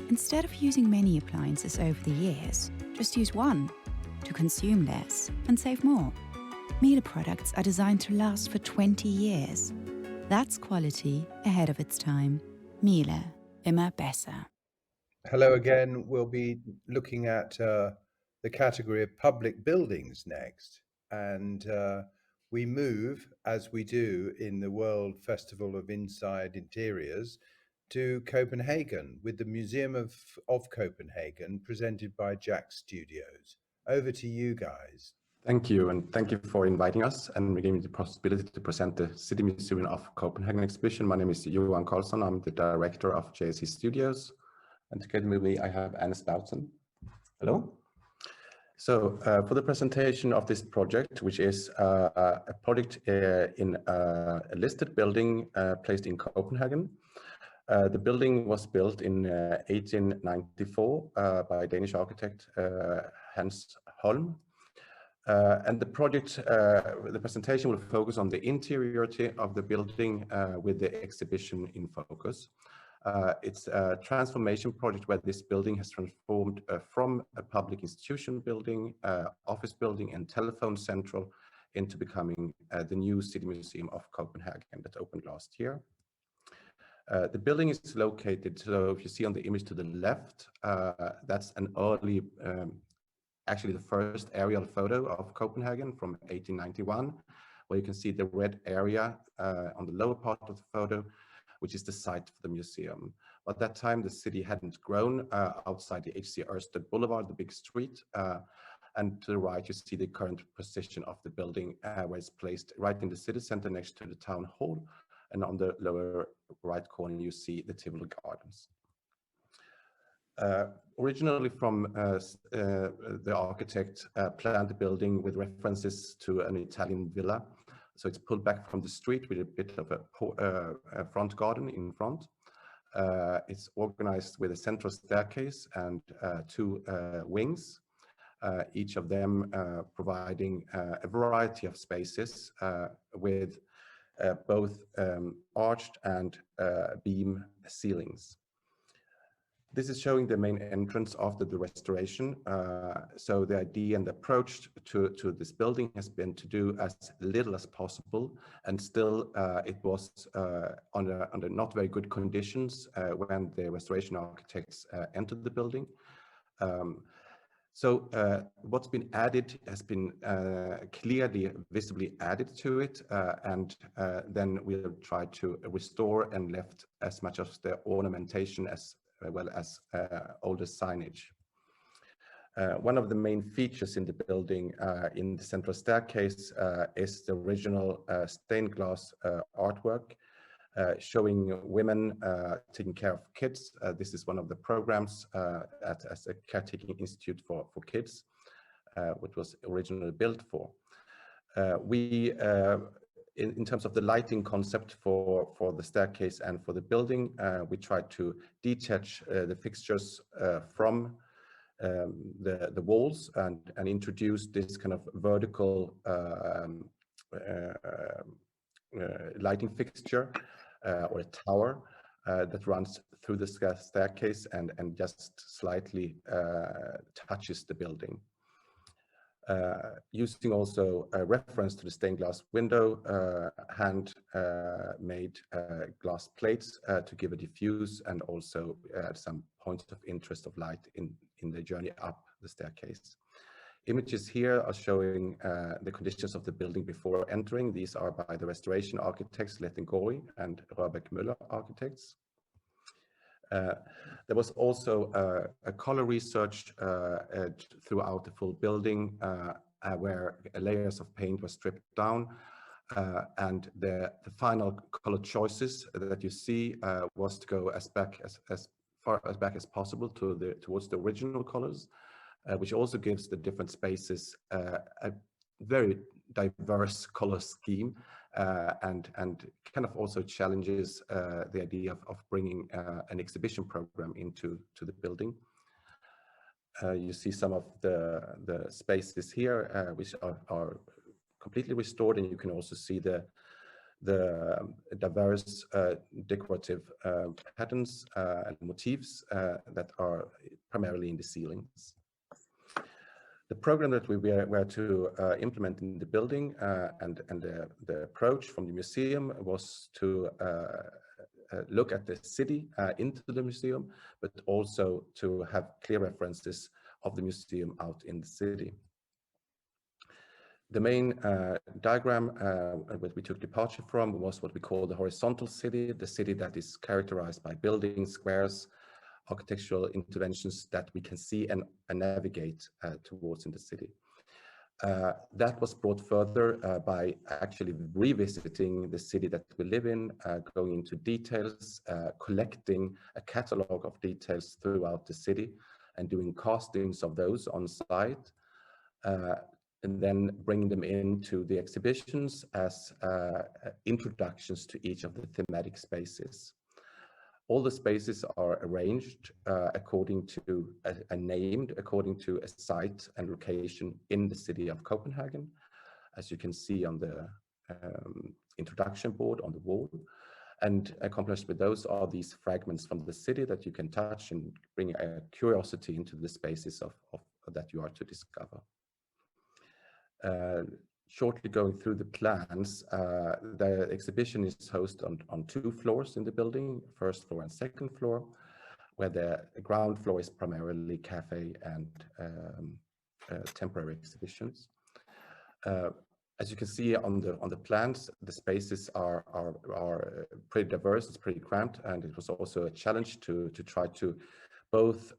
Instead of using many appliances over the years, just use one to consume less and save more. Miele products are designed to last for 20 years. That's quality ahead of its time. Miele, immer besser. Hello again. We'll be looking at the category of public buildings next. And we move, as we do in the World Festival of Inside Interiors, to Copenhagen with the Museum of Copenhagen, presented by JAC Studios. Over to you guys. Thank you, and thank you for inviting us and giving me the possibility to present the City Museum of Copenhagen exhibition. My name is Johan Karlsson. I'm the director of JAC Studios, and together with me I have Anne Spoutson. Hello. So for the presentation of this project, which is a project in a listed building placed in Copenhagen. The building was built in 1894 by Danish architect Hans Holm. And the project, the presentation will focus on the interiority of the building with the exhibition in focus. It's a transformation project where this building has transformed from a public institution building, office building and telephone central into becoming the new City Museum of Copenhagen that opened last year. The building is located, so if you see on the image to the left, that's an early actually the first aerial photo of Copenhagen from 1891, where you can see the red area on the lower part of the photo, which is the site for the museum. At that time, the city hadn't grown outside the HC Ørsted Boulevard, the big street. And to the right, you see the current position of the building, where it's placed right in the city center next to the town hall. And on the lower right corner, you see the Tivoli Gardens. Originally from the architect planned the building with references to an Italian villa. So it's pulled back from the street with a bit of a front garden in front. It's organized with a central staircase and two wings, each of them providing a variety of spaces with both arched and beam ceilings. This is showing the main entrance after the restoration. So the idea and the approach to this building has been to do as little as possible, and still it was under not very good conditions when the restoration architects entered the building. So what's been added has been clearly visibly added to it, and then we'll try to restore and left as much of the ornamentation as well as older signage. One of the main features in the building in the central staircase is the original stained glass artwork showing women taking care of kids. This is one of the programs as a caretaking institute for kids, which was originally built for. In terms of the lighting concept for the staircase and for the building, we tried to detach the fixtures from the walls and introduce this kind of vertical lighting fixture or a tower that runs through the staircase and just slightly touches the building. Using also a reference to the stained glass window, hand-made glass plates to give a diffuse and also some points of interest of light in the journey up the staircase. Images here are showing the conditions of the building before entering. These are by the restoration architects Lettengori and Rørbæk Møller architects. There was also a color research throughout the full building where layers of paint were stripped down, and the final color choices that you see was to go as far back as possible towards the original colors, which also gives the different spaces a very diverse color scheme. And kind of also challenges the idea of bringing an exhibition program into the building. You see some of the spaces here which are completely restored, and you can also see the the diverse decorative patterns and motifs that are primarily in the ceilings. The program that we were to implement in the building and the approach from the museum was to look at the city into the museum, but also to have clear references of the museum out in the city. The main diagram that we took departure from was what we call the horizontal city, the city that is characterized by buildings, squares, architectural interventions that we can see and navigate towards in the city. That was brought further by actually revisiting the city that we live in, going into details, collecting a catalog of details throughout the city and doing castings of those on site, and then bringing them into the exhibitions as introductions to each of the thematic spaces. All the spaces are arranged according to named according to a site and location in the city of Copenhagen, as you can see on the introduction board on the wall. And accomplished with those are these fragments from the city that you can touch and bring a curiosity into the spaces of that you are to discover. Shortly going through the plans, the exhibition is hosted on 2 floors in the building, first floor and second floor, where the ground floor is primarily cafe and temporary exhibitions. As you can see on the plans, the spaces are pretty diverse, it's pretty cramped, and it was also a challenge to try to both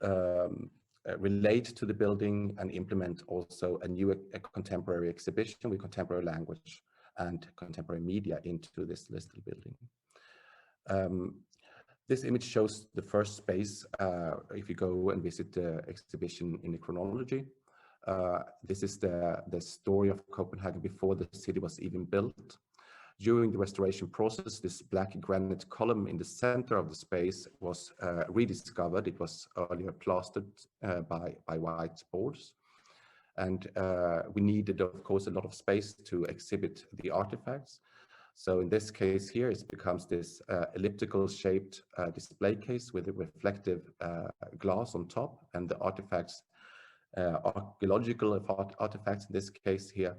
relate to the building and implement also a contemporary exhibition with contemporary language and contemporary media into this little building. This image shows the first space if you go and visit the exhibition in the chronology. This is the story of Copenhagen before the city was even built. During the restoration process, this black granite column in the center of the space was rediscovered. It was earlier plastered by white boards. And we needed, of course, a lot of space to exhibit the artifacts. So in this case here, it becomes this elliptical shaped display case with a reflective glass on top, and the artifacts, archaeological artifacts in this case here,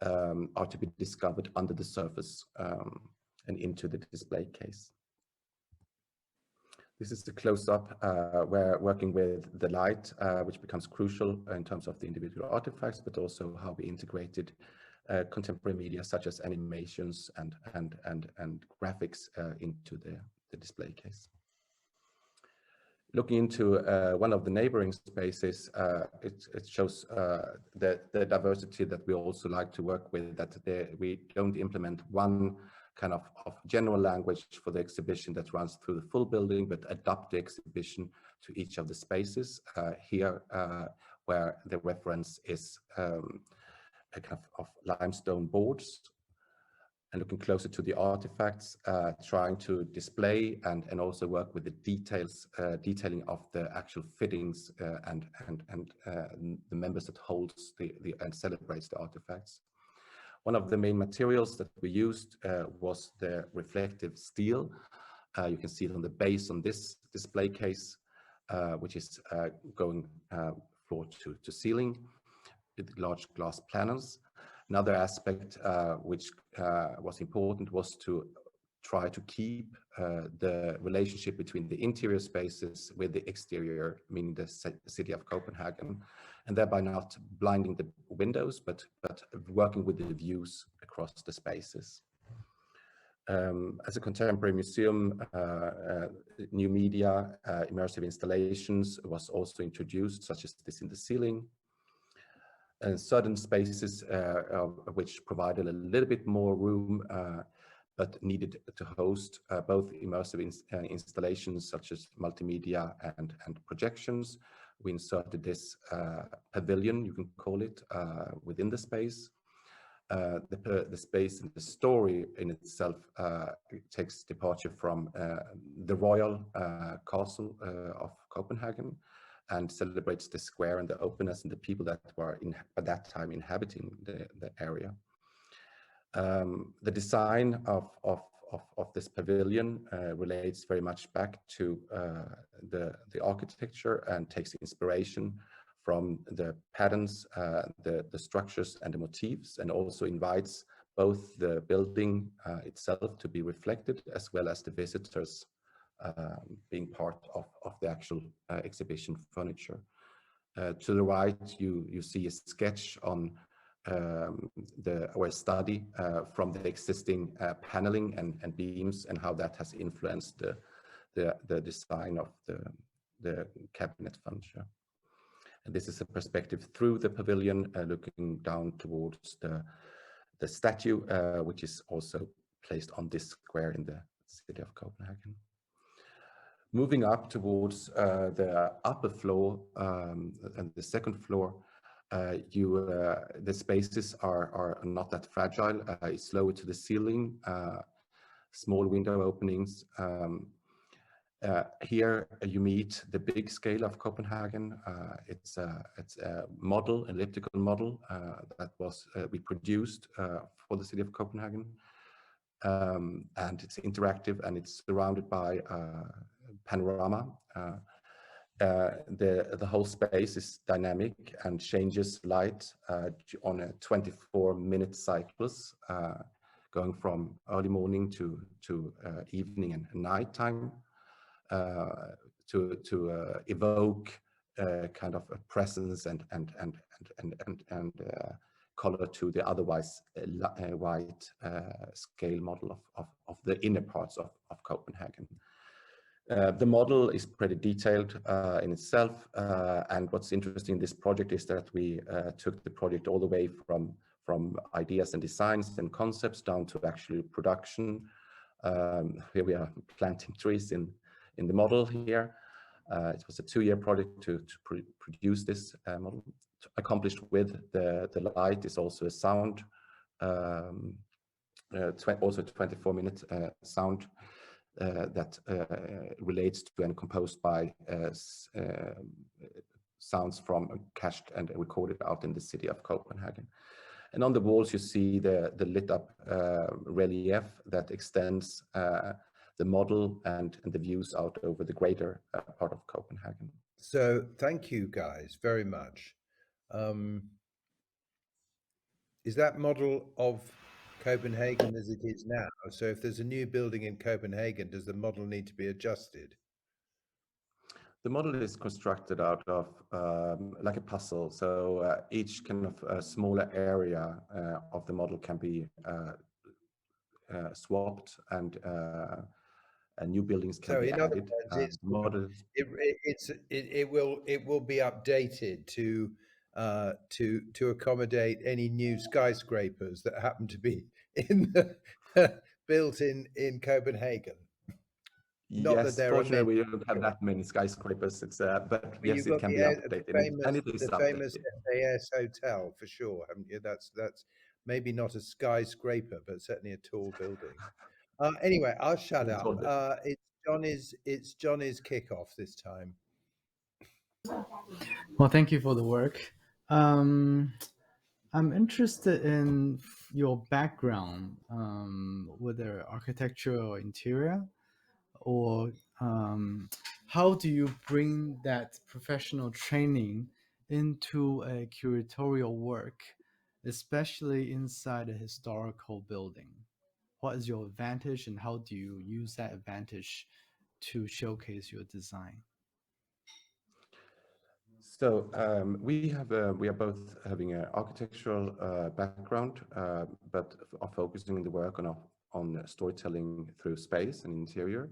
are to be discovered under the surface and into the display case. This is the close-up where working with the light, which becomes crucial in terms of the individual artifacts, but also how we integrated contemporary media such as animations and graphics into the display case. Looking into one of the neighboring spaces, it shows the diversity that we also like to work with, that we don't implement one kind of general language for the exhibition that runs through the full building, but adapt the exhibition to each of the spaces. Here, where the reference is a kind of limestone boards, and looking closer to the artifacts, trying to display and also work with the details, detailing of the actual fittings and the members that holds and celebrates the artifacts. One of the main materials that we used was the reflective steel. You can see it on the base on this display case, which is going floor to ceiling with large glass panels. Another aspect which was important was to try to keep the relationship between the interior spaces with the exterior, meaning the city of Copenhagen, and thereby not blinding the windows, but working with the views across the spaces. As a contemporary museum, new media, immersive installations was also introduced, such as this in the ceiling. And certain spaces which provided a little bit more room, but needed to host both immersive installations such as multimedia and projections. We inserted this pavilion, you can call it, within the space. The space and the story in itself takes departure from the royal castle of Copenhagen, and celebrates the square and the openness and the people that were at that time inhabiting the area. The design of this pavilion relates very much back to the architecture and takes inspiration from the patterns, the structures and the motifs, and also invites both the building itself to be reflected as well as the visitors being part of the actual exhibition furniture. To the right, you see a sketch on or a study from the existing paneling and beams, and how that has influenced the design of the cabinet furniture. And this is a perspective through the pavilion, looking down towards the statue, which is also placed on this square in the city of Copenhagen. Moving up towards the upper floor and the second floor, the spaces are not that fragile. It's lower to the ceiling, small window openings. Here you meet the big scale of Copenhagen. It's a model, elliptical model that was we produced for the city of Copenhagen, and it's interactive and it's surrounded by panorama. The whole space is dynamic and changes light on a 24-minute cycles, going from early morning to evening and night time, to evoke kind of a presence and color to the otherwise white scale model of the inner parts of Copenhagen. The model is pretty detailed in itself, and what's interesting in this project is that we took the project all the way from ideas and designs and concepts down to actually production. Here we are planting trees in the model here. It was a 2-year project to produce this model. Accomplished with the light is also a sound, also 24-minute sound that relates to and composed by sounds from cached and recorded out in the city of Copenhagen. And on the walls you see the lit up relief that extends the model and the views out over the greater part of Copenhagen. So thank you guys very much. Is that model of Copenhagen as it is now? So if there's a new building in Copenhagen, does the model need to be adjusted? The model is constructed out of like a puzzle. So each kind of smaller area of the model can be swapped, and new buildings can So be in other added. words, it will be updated to accommodate any new skyscrapers that happen to be in built in Copenhagen. Not yes, that there are fortunately many. we don't have that many skyscrapers. It's but Well, yes, you've it got can be updated, and it is the famous updated. SAS hotel for sure, haven't you? That's maybe not a skyscraper, but certainly a tall building. Anyway, I'll shut up. It's Johnny's kickoff this time. Well, thank you for the work. I'm interested in your background, whether architecture or interior, or how do you bring that professional training into a curatorial work, especially inside a historical building? What is your advantage, and how do you use that advantage to showcase your design? So we are both having an architectural background, but are focusing the work on storytelling through space and interior.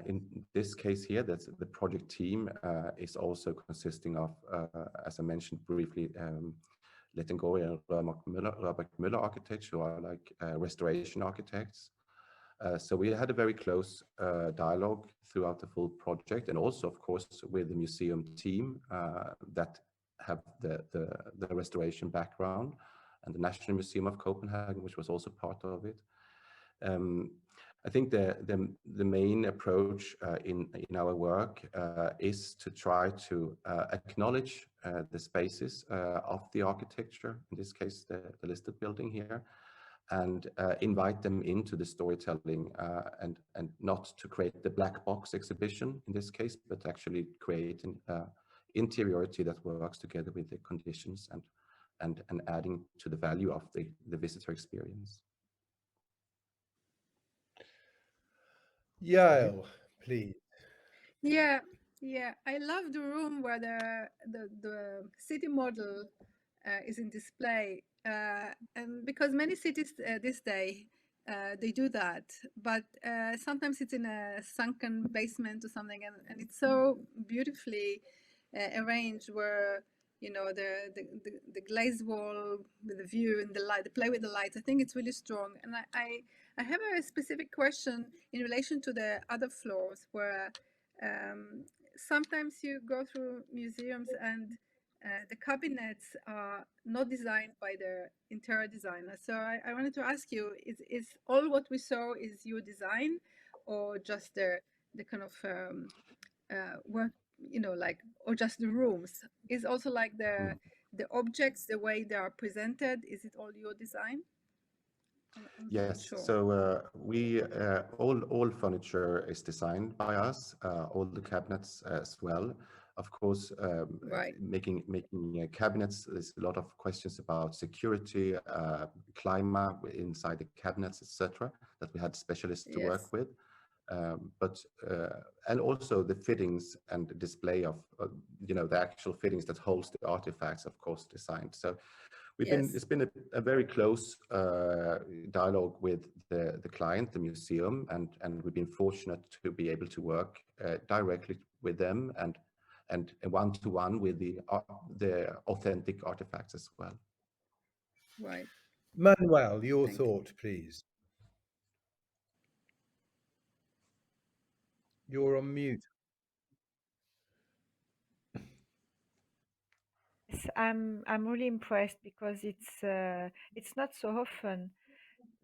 In this case here, that's the project team is also consisting of, as I mentioned briefly, Lettengård and Rørbæk Møller architects, who are like restoration architects. So we had a very close dialogue throughout the full project, and also, of course, with the museum team that have the restoration background, and the National Museum of Copenhagen, which was also part of it. I think the main approach in our work is to try to acknowledge the spaces of the architecture, in this case the listed building here, and invite them into the storytelling, and not to create the black box exhibition in this case, but actually create an interiority that works together with the conditions and adding to the value of the visitor experience. Yael, please. Yeah, yeah. I love the room where the city model is in display, and because many cities this day they do that, but sometimes it's in a sunken basement or something, and it's so beautifully arranged where the glazed wall with the view and the light, the play with the lights. I think it's really strong, and I have a specific question in relation to the other floors where sometimes you go through museums and the cabinets are not designed by the interior designer. So I wanted to ask you, is all what we saw is your design, or just the kind of work, like, or just the rooms? Is also like the objects, the way they are presented, is it all your design? I'm not Yes, sure. so we all furniture is designed by us, all the cabinets as well. Of course, Right. making cabinets, there's a lot of questions about security, climate inside the cabinets, etc., that we had specialists to work Yes. with. And also the fittings and the display of the actual fittings that holds the artifacts, of course, designed. So it's been a very close dialogue with the client, the museum, and we've been fortunate to be able to work directly with them and one-to-one with the authentic artifacts as well. Right. Manuel, your Thank you. thought, please. You're on mute. Yes, I'm really impressed because it's not so often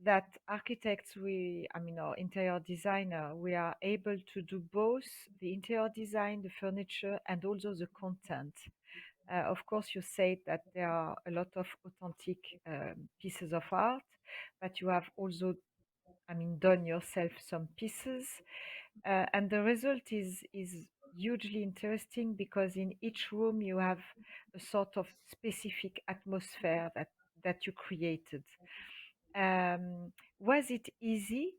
that architects, or interior designer, we are able to do both the interior design, the furniture, and also the content. Of course, you said that there are a lot of authentic pieces of art, but you have also, done yourself some pieces, and the result is hugely interesting because in each room you have a sort of specific atmosphere that you created. Was it easy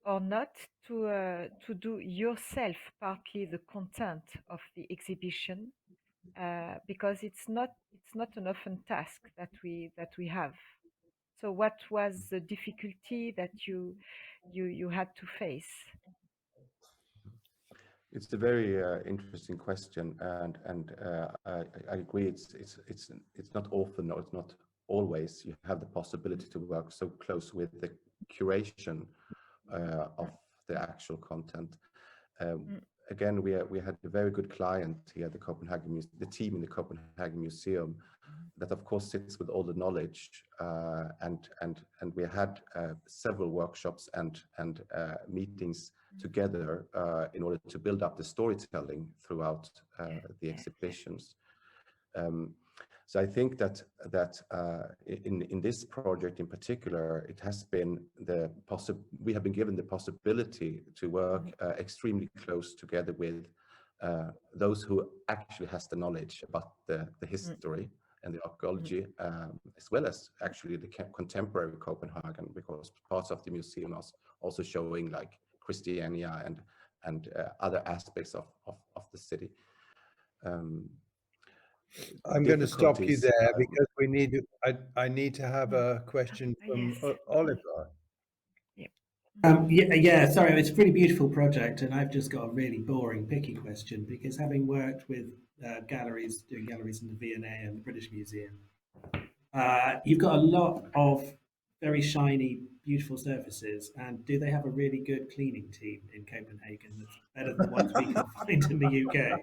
or not to do yourself partly the content of the exhibition, because it's not an often task that we have. So what was the difficulty that you had to face? It's a very interesting question, and I agree. It's not often, or it's not always, you have the possibility to work so close with the curation of the actual content. Again, we had a very good client here at the Copenhagen, the team in the Copenhagen Museum, that of course sits with all the knowledge, and we had several workshops and meetings together in order to build up the storytelling throughout the exhibitions. So I think that in this project in particular, it has been we have been given the possibility to work extremely close together with those who actually has the knowledge about the history and the archaeology, as well as actually the contemporary Copenhagen, because parts of the museum are also showing like Christiania and other aspects of the city. I'm going to stop you there because I need to have a question from Yes. Oliver. Yeah, sorry, it's a pretty beautiful project, and I've just got a really boring, picky question because having worked with doing galleries in the V&A and the British Museum, you've got a lot of very shiny, beautiful surfaces, and do they have a really good cleaning team in Copenhagen that's better than the ones we can find in the UK?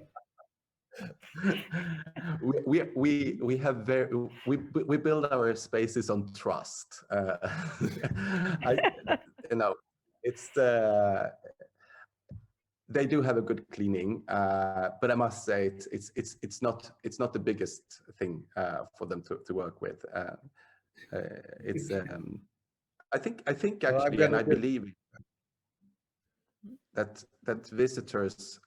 We build our spaces on trust. It's they do have a good cleaning, but I must say it's not the biggest thing for them to work with. I think Well, I'm actually, and gonna I believe that visitors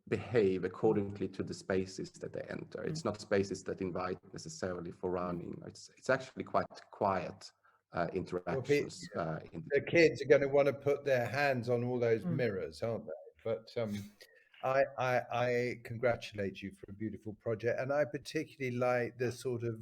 behave accordingly to the spaces that they enter. It's not spaces that invite necessarily for running. It's actually quite quiet interactions. the kids are going to want to put their hands on all those mirrors, aren't they? But I congratulate you for a beautiful project, and I particularly like the sort of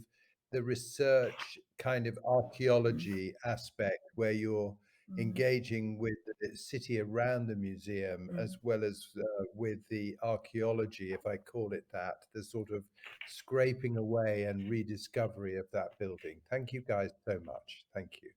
the research kind of archaeology aspect where you're engaging with the city around the museum as well as with the archaeology, if I call it that, the sort of scraping away and rediscovery of that building. Thank you guys so much. Thank you.